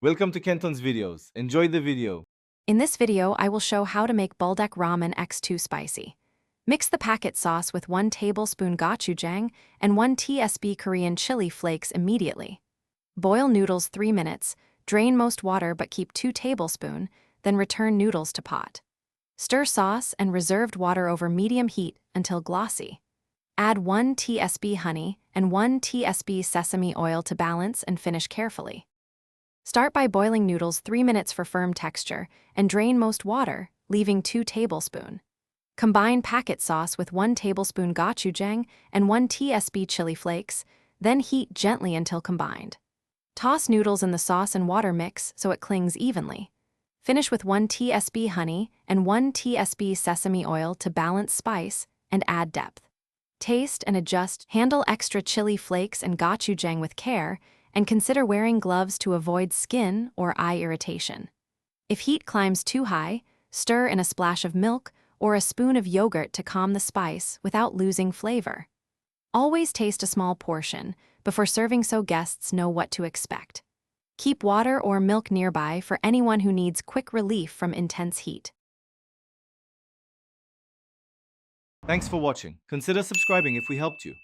Welcome to Kenton's videos. Enjoy the video. In this video, I will show how to make Buldak Ramen X2 spicy. Mix the packet sauce with 1 tablespoon gochujang and 1 tsp Korean chili flakes immediately. Boil noodles 3 minutes, drain most water but keep 2 tablespoons, then return noodles to pot. Stir sauce and reserved water over medium heat until glossy. Add 1 tsp honey and 1 tsp sesame oil to balance and finish carefully. Start by boiling noodles 3 minutes for firm texture and drain most water, leaving 2 tablespoons. Combine packet sauce with 1 tablespoon gochujang and 1 tsp chili flakes, then heat gently until combined. Toss noodles in the sauce and water mix so it clings evenly. Finish with 1 tsp honey and 1 tsp sesame oil to balance spice and add depth. Taste and adjust, handle extra chili flakes and gochujang with care, and consider wearing gloves to avoid skin or eye irritation. If heat climbs too high, stir in a splash of milk or a spoon of yogurt to calm the spice without losing flavor. Always taste a small portion before serving so guests know what to expect. Keep water or milk nearby for anyone who needs quick relief from intense heat. Thanks for watching. Consider subscribing if we helped you.